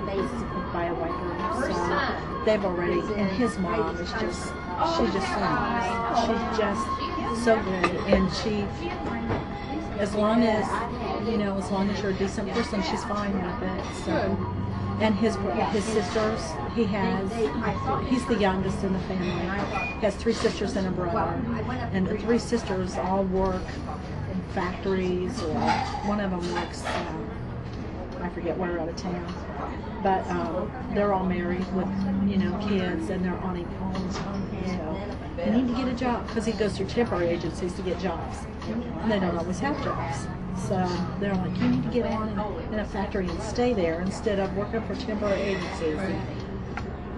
by a white girl. So they've already, and his mom is just, she's just so nice. She's just so good. And she, as long as you're a decent person, she's fine with it. So. And his sisters, he's the youngest in the family. He has 3 sisters and a brother. And the 3 sisters all work in factories, or one of them works, I forget where, out of town. But they're all married with, kids, and they're on him all the time. So they need to get a job, because he goes through temporary agencies to get jobs. And they don't always have jobs. So they're like, you need to get on in a factory and stay there instead of working for temporary agencies.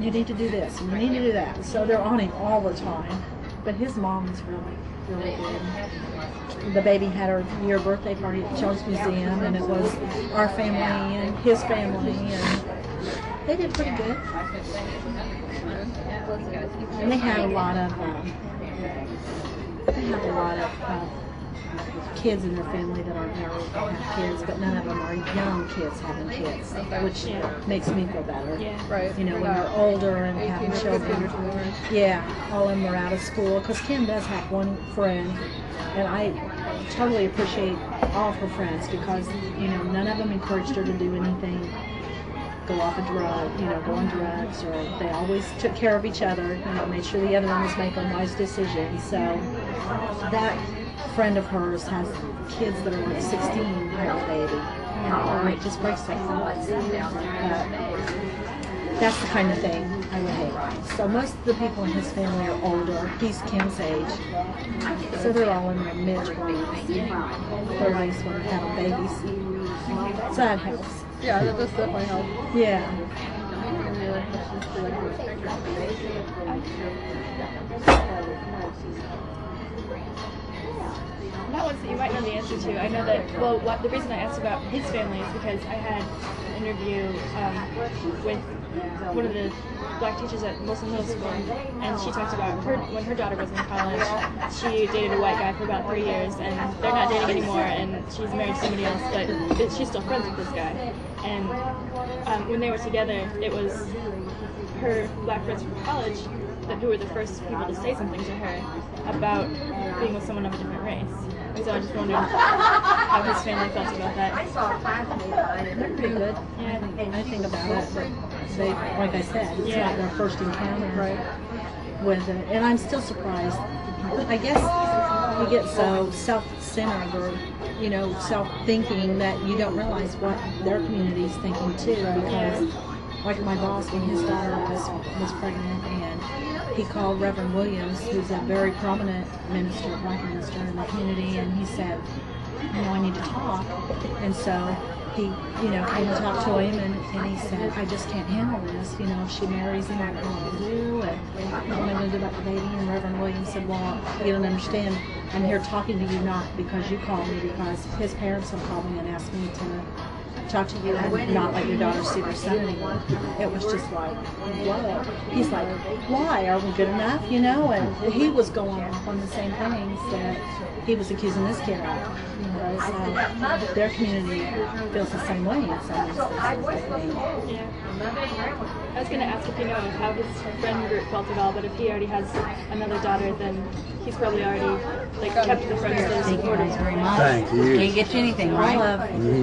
You need to do this, and you need to do that. So they're on him all the time. But his mom is really, really good. The baby had her year birthday party at the Jones Museum, and it was our family and his family, and they did pretty good. And they have a lot of kids in their family that aren't married that have kids, but none of them are young kids having kids, which makes me feel better.
Yeah.
Right.
When they're older and having children. Yeah, all of them are out of school. Because Kim does have one friend, and I totally appreciate all of her friends, because none of them encouraged her to do anything, go off a drug, go on drugs, or they always took care of each other, made sure the other one was making wise decisions. So that friend of hers has kids that are like 16 have a baby, and it just breaks my heart. That's the kind of thing I would hate. So most of the people in his family are older. He's Kim's age, so they're all in their mid-20s, 30s when they're having babies. So that helps.
Yeah, that does definitely help.
Yeah.
That one's that you might know the answer to. I know that, the reason I asked about his family is because I had an interview with one of the black teachers at Wilson Middle School, and she talked about when her daughter was in college, she dated a white guy for about 3 years, and they're not dating anymore, and she's married to somebody else, but she's still friends with this guy. And when they were together, it was her black friends from college who were the first people to say something to her about being with someone of a different race. And so I just wondered how his family felt about that.
They're pretty good.
Yeah.
I think about it, but they, like I said, it's not their first encounter with it. And I'm still surprised. I guess we get so self-centered or, self-thinking that you don't realize what their community's thinking too, because like my boss, when his daughter was pregnant, and he called Reverend Williams, who's a very prominent minister, black minister in the community, and he said, I need to talk. And so he, came and talked to him, and he said, I just can't handle this. If she marries him, I don't know what to do, and what am I going to do about the baby? And Reverend Williams said, well, you don't understand. I'm here talking to you not because you called me, because his parents have called me and asked me to talk to you and not let your daughter see their son anymore. It was just like, what? He's like, why? Are we good enough? And he was going off on the same things that he was accusing this kid of. So their community feels the same way in some instances.
Yeah. I was going to ask if you know how his friend group felt at all, but if he already has another daughter, then he's probably already kept the friends that are
Thank you
supportive.
guys very much.
Thank you.
Can't get you anything, right?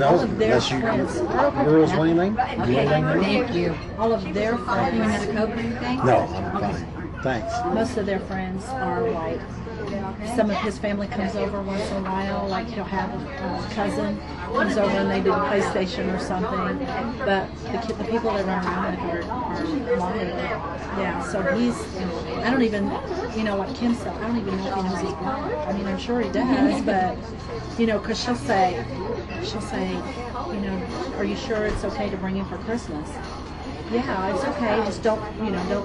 All of their
unless
friends,
girls want anything?
Okay, thank you.
all of their
You want another
friends,
Coke or anything?
No, I'm fine. Thanks.
most of their friends are white. some of his family comes over once in a while, like he'll have a cousin comes over and they do a PlayStation or something. But the people that run around with are wild. Yeah, so I don't even, like Kim said, I don't even know if he knows his brother. I mean, I'm sure he does, but, because she'll say, are you sure it's okay to bring him for Christmas? Yeah, it's okay. Just don't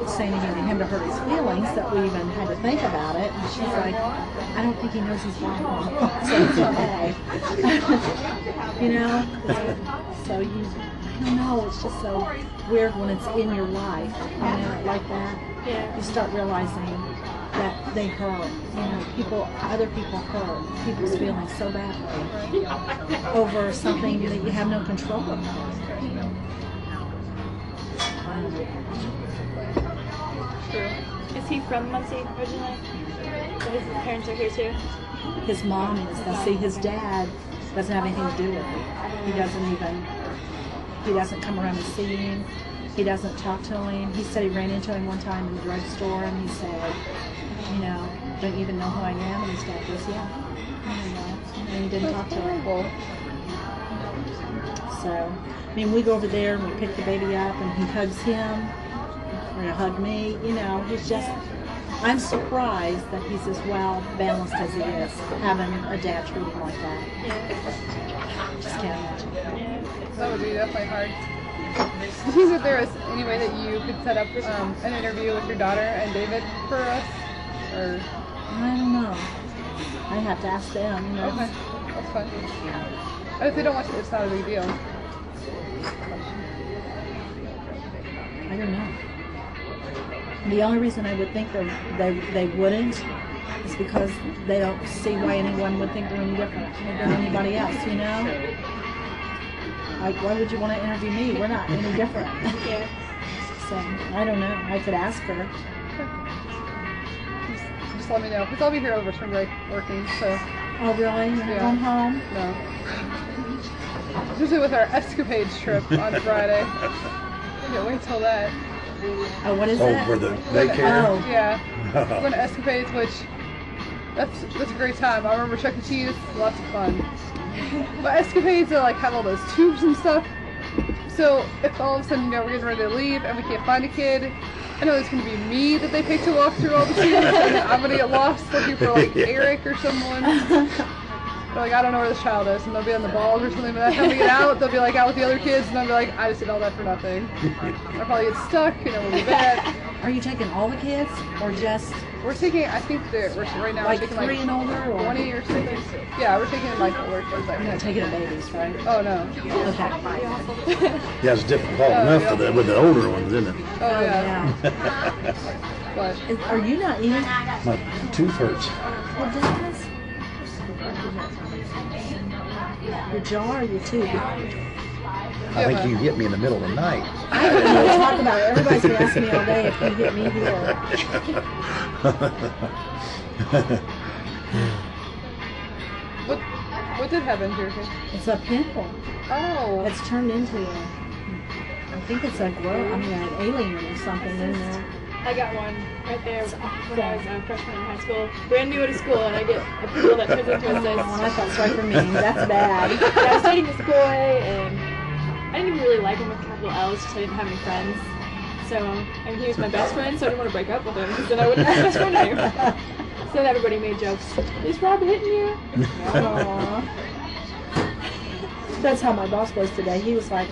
say anything to him to hurt his feelings that we even had to think about it. And she's like, I don't think he knows his Bible, so it's okay. So I don't know. It's just so weird when it's in your life, like that.
Yeah.
You start realizing that they hurt. Other people hurt people's feelings so badly over something that you have no control over.
True. Is he from Muncie originally? Or his parents are here too?
His mom is. Now, see, his dad doesn't have anything to do with it. He doesn't come around to see him. He doesn't talk to him. He said he ran into him one time in the drugstore and he said, don't you even know who I am? And his dad goes, yeah. And he didn't talk to him. So, we go over there and we pick the baby up and he hugs him. Or he'll hug me. He's just, I'm surprised that he's as well balanced as he is, having a dad treat him like that. Just can't imagine.
That would be definitely hard. Do you think that there is any way that you could set up an interview with your daughter and David for us? Or
I don't know. I'd have to ask them.
Okay, that's fine. If they don't want to, it's not a big deal.
I don't know. The only reason I would think they wouldn't is because they don't see why anyone would think they're any different than anybody else, Like, why would you want to interview me? We're not any different.
Yeah.
So, I don't know. I could ask her.
Just let me know, because I'll be here over spring break working, so.
Oh, really? You're not going home?
No. Especially with our escapades trip on Friday. I can't wait till that.
Oh, what is that?
Oh, for the daycare?
Oh.
Yeah. Going to escapades, which that's a great time. I remember Chuck E. Cheese, lots of fun. But escapades are have all those tubes and stuff. So if all of a sudden we're getting ready to leave and we can't find a kid, I know it's going to be me that they pick to walk through all the tubes, and then I'm going to get lost looking for Eric or someone. They're I don't know where this child is, and they'll be on the balls or something. By that time we get out, they'll be out with the other kids, and I'll be I just did all that for nothing. I'll probably get stuck, we'll be bad.
Are you taking all the kids, or just?
We're taking, I think we're right now we're taking
3 and older, or
20 or something. Yeah, we're taking older kids.
You're not taking the babies, right?
Oh no.
Okay.
Yeah, it's difficult enough with the older ones, isn't it?
Oh yeah. But
are you not eating?
My tooth hurts.
What does? Your jaw or your tooth?
I think you hit me in the middle of the night.
I don't know what to talk about it. Everybody's been asking me all day if you hit me here.
what did happen to your face?
It's a pimple.
Oh.
It's turned into I think it's an alien or something in there.
I got one right there when I was a freshman in high school. Brand new at a school, and I get a pimple that turns into a cyst.
Oh, I felt sorry for me. That's bad.
Yeah, I was dating this boy, and I didn't even really like him with capital L's because I didn't have any friends. So, he was my best friend, so I didn't want to break up with him because then I wouldn't have a best friend anymore. So then everybody made jokes. Is Rob hitting you?
Aww. That's how my boss was today. He was like,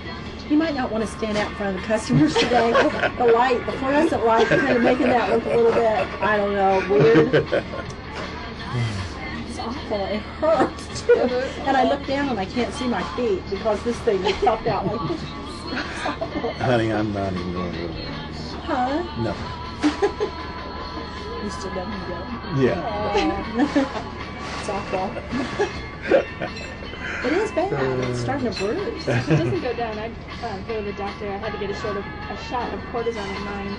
you might not want to stand out in front of the customers today. The fluorescent light kind of making that look a little bit, I don't know, weird. It's awful. It hurts too. And I look down and I can't see my feet because this thing is popped out like this.
Honey, I'm not even going to go there.
Huh?
No.
You still let me go.
Yeah.
It's awful. It is bad. It's starting to bruise.
If it doesn't go down, I'd go to the doctor. I had to get a shot of cortisone in mine.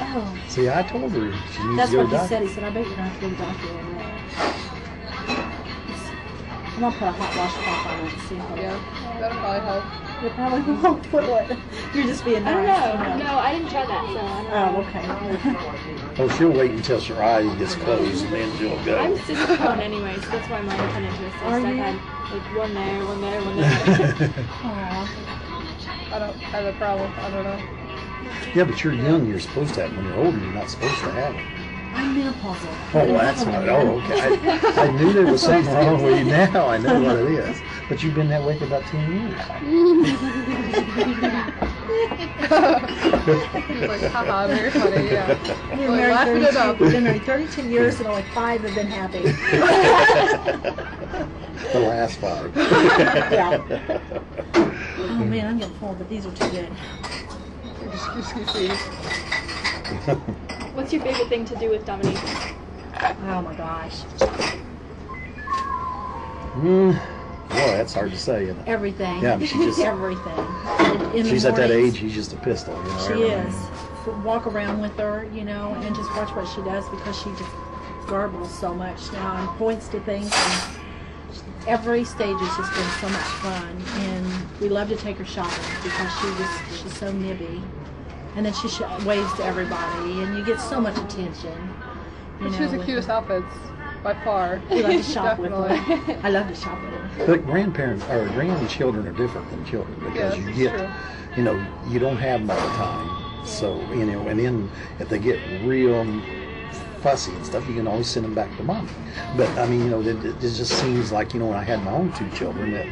Oh.
See, I told her she needs
That's
to go
what
to
he
the
said. He said, I bet you're going to have to go to the doctor on that. I'm going to put a hot washcloth on it and see if
Yeah, that'll probably help.
You probably won't. Will it? You're just being nice.
I don't know. No, I didn't try that, so I don't know.
Oh, okay.
Oh, she'll wait until her eyes gets closed and then she'll go.
I'm super prone anyway, so that's why mine turned into a cyst.
Are
I've
you?
had like one there, one there, one there.
Aw.
I don't have a problem. I don't know.
Yeah, but you're young. You're supposed to have it. When you're older, you're not supposed to have it.
I'm menopausal.
Oh, that's not. Oh, okay. I knew there was something wrong with you now. I know what it is. But you've been that way for about 10 years.
He's like, haha, very funny, yeah.
We're
Like,
married
laughing it up.
32, we've been married 32 years and only 5 have been happy.
The last 5.
Yeah. Oh man, I'm getting full, but these are too good.
Excuse me.
What's your favorite thing to do with Dominique?
Oh my gosh.
Boy, that's hard to say, isn't it?
Everything.
Yeah, but she just-
Everything. In the
She's at that
mornings,
age, she's just a pistol, you know.
She
everything.
is. Walk around with her, you know, and just watch what she does because she just garbles so much now and points to things. And every stage has just been so much fun. And we love to take her shopping because she's so nibby. And then she waves to everybody, and you get so much attention. You
She
know,
has the
with
cutest
her.
outfits, by far.
We love to shop with
Definitely.
her. I love to shop with her.
But grandparents or grandchildren are different than children
Yeah,
because you
that's
get,
true.
you know, you don't have them all the time. So, you know, and then if they get real fussy and stuff, you can always send them back to mommy. But I mean, you know, it just seems like, you know, when I had my own 2 children that,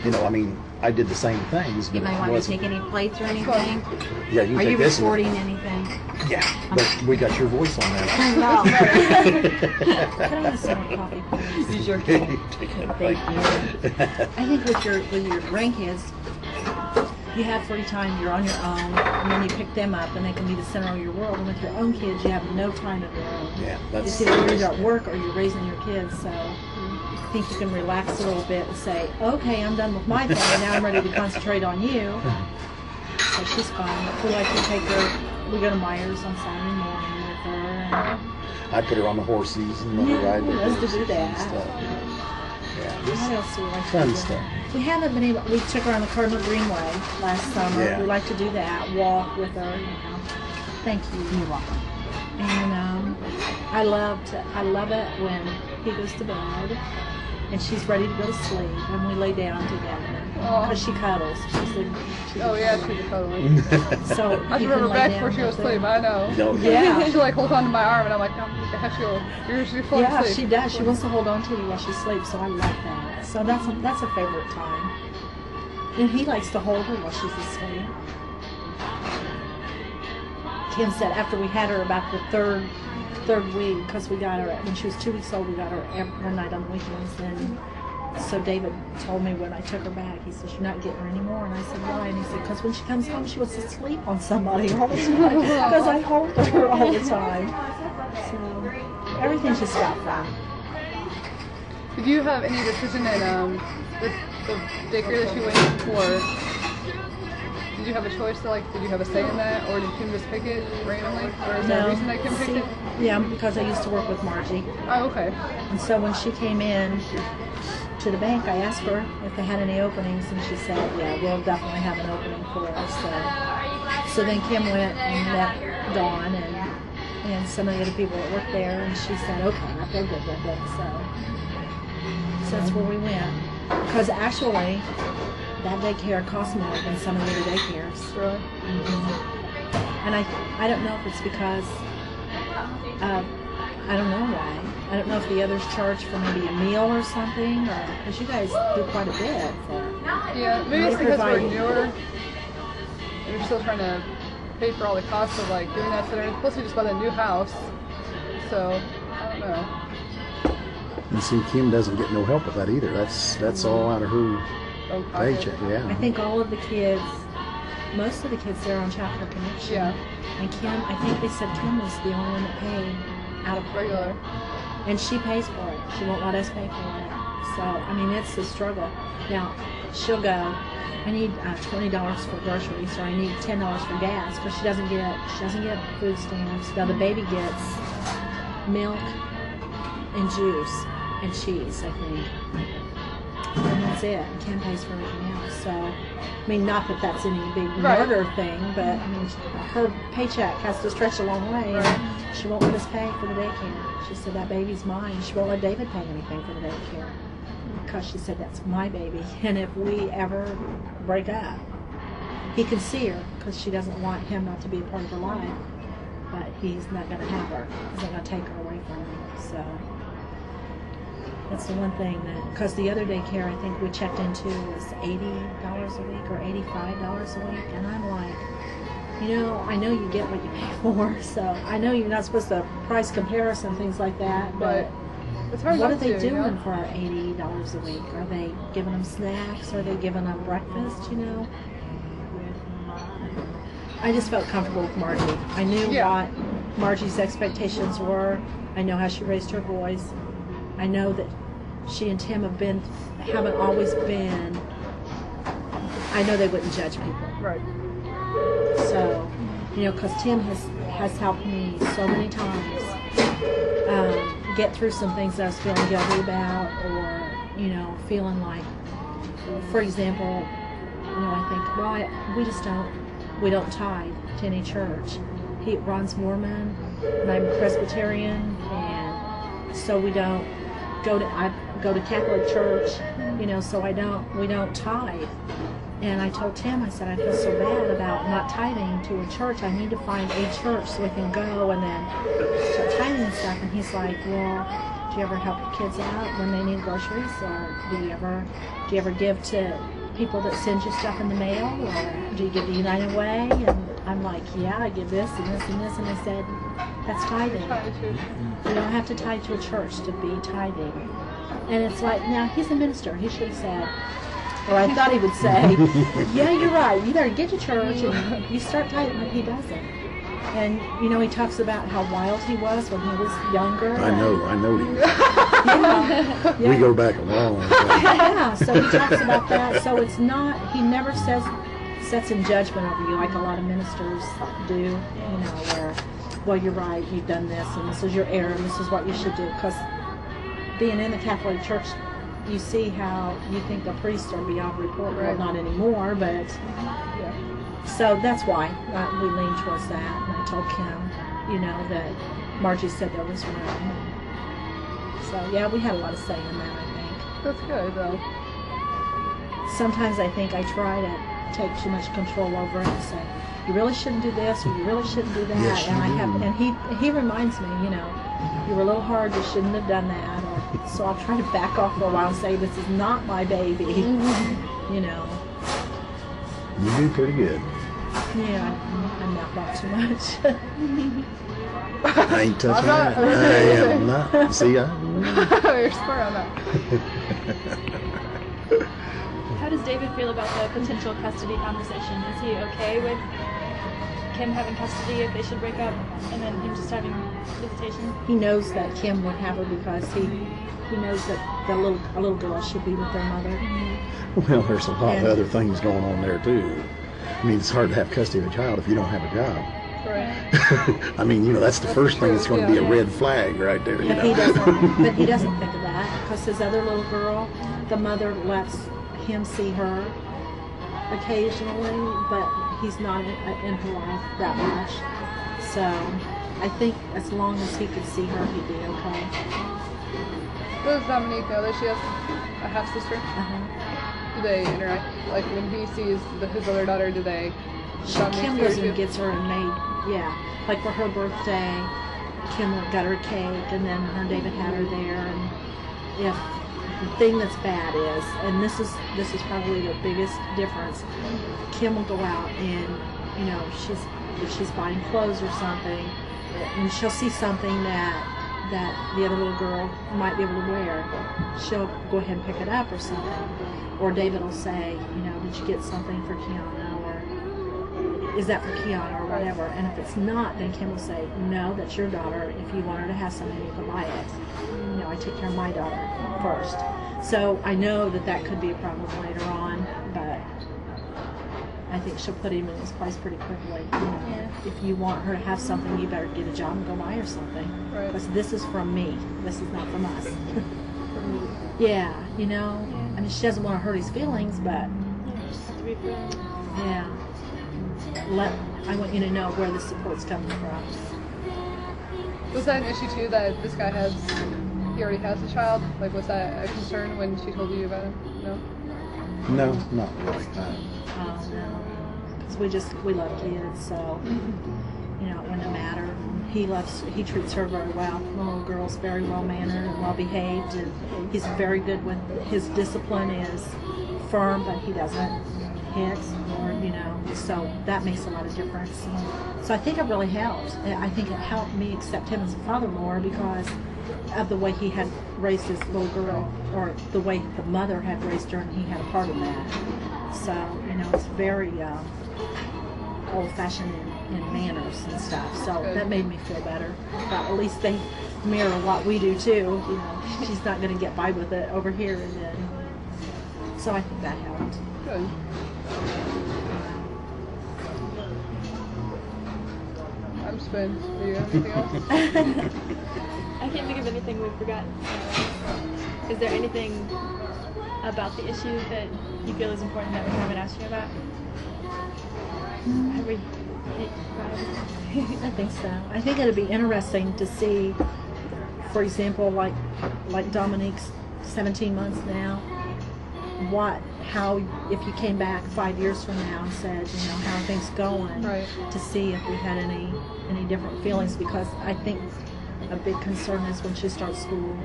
you know, I mean, I did the same things, but
You might
it
want to
wasn't.
take any plates or anything.
Yeah, you
Are
can
you
take this.
recording anything?
Yeah, but we got your voice on that.
No.
Can I have some more coffee, please?
Use your
Thank
cane.
Thank you. I think with your grandkids, you have free time, you're on your own, and then you pick them up, and they can be the center of your world. And with your own kids, you have no time of your own.
Yeah,
It's
that's.
either you're at work or you're raising your kids, so I think you can relax a little bit and say, okay, I'm done with my thing, and now I'm ready to concentrate on you. So she's fine. We like to take her, we go to Myers on Saturday morning with her.
I put her on the horses and let her ride the
Yeah, let's
horses
do that.
and stuff. Yeah,
What
just
else do we like to
fun
do?
stuff.
We haven't been able, we took her on the Cardinal Greenway last summer.
Yeah.
We like to do that, walk with her, you know. Thank you.
You're welcome.
And I love it when he goes to bed and she's ready to go to sleep and we lay down together.
Aw.
Because she cuddles. She's
Oh, yeah, she's totally.
So
I
you
remember
can lay
back
down
before she was
with her.
asleep, I know.
No,
Yeah.
She like holds onto my arm, and I'm like, oh, what the heck, you're falling
Yeah,
asleep.
she does. She wants to hold on to you while she sleeps, so I like that. So that's a favorite time. And he likes to hold her while she's asleep. Kim said after we had her about the third week, because we got her when she was 2 weeks old, we got her one night on the weekends. And so David told me when I took her back, he says, "You're not getting her anymore." And I said, "Why?" And he said, "Because when she comes home, she wants to sleep on somebody all the time. Because I hold her all the time." So everything's just got fun.
Did you have any decision in the daycare that she went for? Did you have a choice to did you have a say in that, or did Kim just pick it randomly, or is there a reason that Kim picked it?
Yeah, because I used to work with Margie.
Oh, okay.
And so when she came in to the bank, I asked her if they had any openings, and she said, "Yeah, we'll definitely have an opening for us." So then Kim went and met Dawn and some of the other people that worked there, and she said, "Okay, I feel good with it." So that's where we went. Because actually, that daycare costs more than some of the other daycares.
Really?
And I don't know if it's because, I don't know why. I don't know if the others charge for maybe a meal or something, or because you guys do quite a bit.
Yeah, maybe it's
They
because we're
provide-
newer. And we're still trying to pay for all the costs of doing that center. Plus, we just bought a new house, so I don't know.
And see, Kim doesn't get no help with that either. That's all out of her
Oh, pocket.
paycheck.
I
Yeah.
think all of the kids, most of the kids there on Chapter Connection.
Yeah.
And Kim, I think they said Kim was the only one that paid out of pocket.
Regular.
And she pays for it. She won't let us pay for it. So, I mean, it's a struggle. Now, she'll go, I need $20 for groceries, or I need $10 for gas, because she doesn't get food stamps. Now, the baby gets milk and juice and cheese, I think. And then that's it. Kim pays for everything else. So, I mean, not that that's any big murder thing, but I mean, her paycheck has to stretch a long way. And she won't let us pay for the daycare. She said that baby's mine. She won't let David pay anything for the daycare because she said that's my baby. And if we ever break up, he can see her because she doesn't want him not to be a part of her life. But he's not going to have her. He's not going to take her away from her. So that's the one thing that, because the other daycare I think we checked into was $80 a week or $85 a week. And I'm like, you know, I know you get what you pay for. So I know you're not supposed to price comparison, things like that. But
it's hard
what are
not
they
to,
doing
you know?
for our $80 a week? Are they giving them snacks? Are they giving them breakfast, you know? I just felt comfortable with Margie. I knew what Margie's expectations were. I know how she raised her boys. I know that she and Tim haven't always been, I know they wouldn't judge people.
Right.
So, you know, because Tim has helped me so many times get through some things that I was feeling guilty about, or, you know, feeling like, for example, you know, I think, well, we don't tithe to any church. Ron's Mormon, and I'm Presbyterian, and so we don't I go to Catholic church, you know, so we don't tithe. And I told Tim, I said, I feel so bad about not tithing to a church. I need to find a church so we can go and then start tithing and stuff. And he's like, well, do you ever help your kids out when they need groceries? Or do you ever give to people that send you stuff in the mail? Or do you give to United Way? And I'm like, yeah, I give this and this and this. And I said, that's tithing. You don't have to tithe to a church to be tithing. And it's like, now he's a minister. He should have said, or I thought he would say, yeah, you're right. You better get to church and you start tithing, but he doesn't. And, you know, he talks about how wild he was when he was younger.
I know he was.
Yeah.
We go back a long way.
Yeah, so he talks about that. So it's not, he never sets in judgment over you like a lot of ministers do, you know, where, well, you're right, you've done this, and this is your error, and this is what you should do. Because being in the Catholic Church, you see how you think the priests are beyond report. Well, not anymore, but so that's why we lean towards that. And I told Kim, you know, that Margie said there was room. So yeah, we had a lot of say in that, I think.
That's good, though.
Sometimes I think I try to take too much control over it and say, you really shouldn't do this, or you really shouldn't do that.
Yes,
and I
you
have,
do.
and he reminds me, you know, you were a little hard, you shouldn't have done that. Or, so I'll try to back off for a while and say, this is not my baby, you know.
You do pretty good.
Yeah, I'm not about too much.
I ain't touching that. I am not. See,
You're smart on that.
How does David feel about the potential custody conversation? Is he okay with Kim having custody if they should break up, and then him just having visitation?
He knows that Kim would have her because he knows that a little girl should be with their mother.
well, there's a lot of other things going on there too. I mean, it's hard to have custody of a child if you don't have a job.
Right.
I mean, you know, that's the first thing that's going to be a red flag right there. You
But
know?
he doesn't think of that because his other little girl, the mother lets him see her occasionally, but he's not in her life that much. So I think as long as he could see her, he'd be okay.
Does Dominique know that she has a half sister? Do they interact? Like when he sees his other daughter, do they?
Kim goes and gets her and made, like for her birthday, Kim got her a cake, and then her and David had her there. And if the thing that's bad is, and this is probably the biggest difference, Kim will go out and, you know, if she's buying clothes or something, and she'll see something that the other little girl might be able to wear, she'll go ahead and pick it up or something. Or David will say, you know, did you get something for Kiana, or is that for Kiana, or whatever. And if it's not, then Kim will say, no, that's your daughter. If you want her to have something, you can buy it. You know, I take care of my daughter first. So I know that could be a problem later on, but I think she'll put him in his place pretty quickly. You know, if you want her to have something, you better get a job and go buy her something. Because this is from me. This is not from us. Yeah, you know. I mean, she doesn't want to hurt his feelings, but yeah, I want you to know where the support's coming from.
Was that an issue too, that this guy he already has a child? Like, was that a concern when she told you about him? No?
No, not really.
No. Because we love kids, so, you know, it wouldn't matter. He treats her very well. The little girl's very well-mannered and well-behaved, and he's very good with, his discipline is firm, but he doesn't hit, or, you know, so that makes a lot of difference. So I think it really helped. I think it helped me accept him as a father more because of the way he had raised his little girl, or the way the mother had raised her, and he had a part in that. So, you know, it's very old-fashioned in manners and stuff. So that made me feel better. But at least they mirror what we do too. You know, she's not going to get by with it over here, and then. So I think that helped.
Good. I'm spent. Do you have anything else?
I can't think of anything we've forgotten. Is there anything about the issue that you feel is important that we haven't asked you about? Have we?
I think so. I think it'd be interesting to see, for example, like Dominique's 17 months now. How if you came back 5 years from now and said, you know, how are things going,
right,
to see if we had any different feelings, because I think a big concern is when she starts school,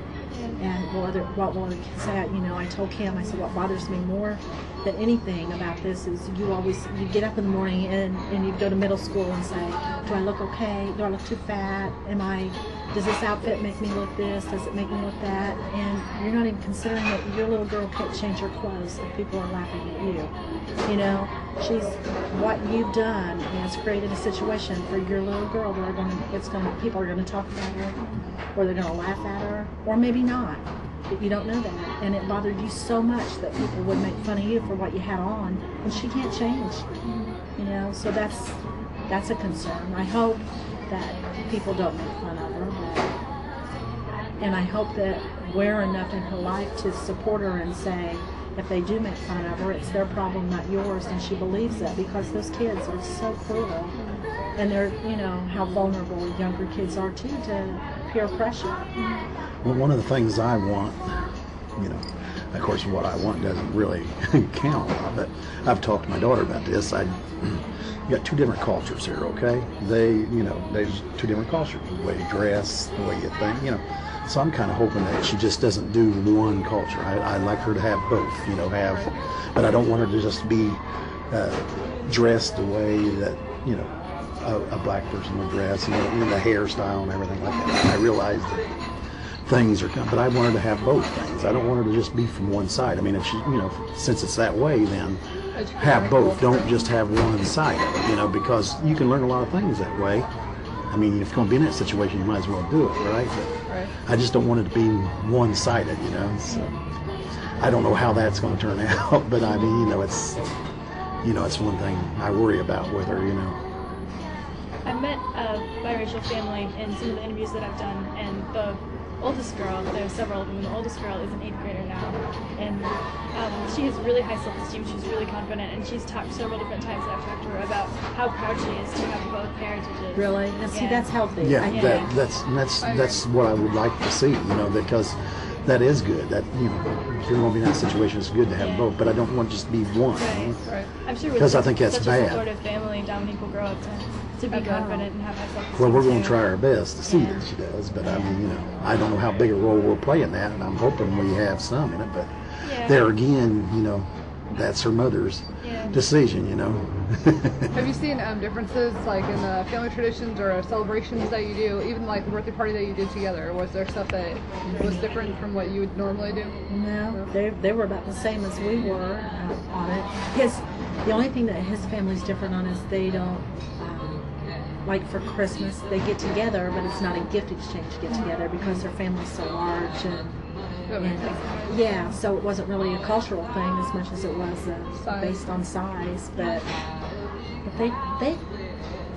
and what will other kids say? You know, I told Kim, I said, what bothers me more than anything about this is you get up in the morning and you go to middle school and say, do I look okay? Do I look too fat? Does this outfit make me look this? Does it make me look that? And you're not even considering that your little girl can't change her clothes if people are laughing at you. You know, what you've done is created a situation for your little girl where people are going to talk about her, or they're going to laugh at her, or maybe not. But you don't know that, and it bothered you so much that people would make fun of you for what you had on, and she can't change. You know, so that's a concern. I hope that people don't make fun of her, and I hope that we're enough in her life to support her and say, if they do make fun of her, it's their problem, not yours, and she believes that, because those kids are so cruel, and they're, you know, how vulnerable younger kids are too to peer pressure.
Well, one of the things I want, you know, of course what I want doesn't really count, but I've talked to my daughter about this. You got two different cultures here, okay? There's two different cultures, the way you dress, the way you think, you know. So I'm kind of hoping that she just doesn't do one culture. I like her to have both, you know, but I don't want her to just be dressed the way that, you know, a black person would dress, you know, the hairstyle and everything like that. I realize that things are coming, but I want her to have both things. I don't want her to just be from one side. I mean, if she, you know, since it's that way, then have both. Don't just have one side of it, you know, because you can learn a lot of things that way. I mean, if you're going to be in that situation, you might as well do it, right? But I just don't want it to be one-sided, you know. So I don't know how that's going to turn out, but I mean, it's one thing I worry about with her, you know.
I've met a biracial family in some of the interviews that I've done, and the oldest girl, there's several of them, the oldest girl is an 8th grader now, and she has really high self-esteem, she's really confident, and she's talked several different times that I've talked to her about how proud she is to have both heritages.
Really? See, that's healthy.
Yeah, that's what I would like to see, you know, because that is good. That, you know, if you're going to be in that situation, it's good to have both, but I don't want to just be one.
Right,
you know?
right. I'm sure
because I think that's
such
bad.
a supportive family, Dominique will grow up to be confident and have high self-esteem.
Well, we're going to try our best to see that she does, but I mean, you know, I don't know how big a role we'll play in that, and I'm hoping we have some in it, but there again, you know, that's her mother's decision, you know.
Have you seen differences, like in the family traditions or celebrations that you do, even like the birthday party that you did together? Was there stuff that was different from what you would normally do?
No, they were about the same as we were on it. The only thing that his family's different on is they don't, like for Christmas, they get together, but it's not a gift exchange get together because their family's so large, and so it wasn't really a cultural thing as much as it was based on size. But they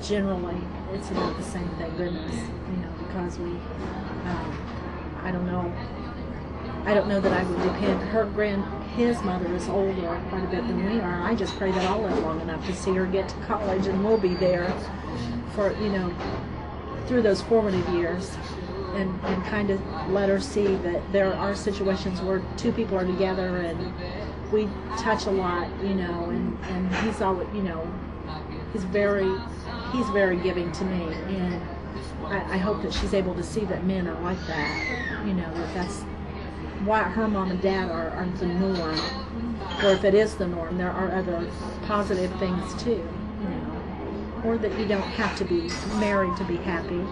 generally, it's about the same thing. Goodness, you know, because we, I don't know I don't know that I would depend. His mother is older quite a bit than we are. I just pray that I'll live long enough to see her get to college, and we'll be there for, through those formative years, and kind of let her see that there are situations where two people are together and we touch a lot, and he's always, he's very giving to me, and I hope that she's able to see that men are like that, that that's why her mom and dad are the norm, or if it is the norm, there are other positive things too, or that you don't have to be married to be happy,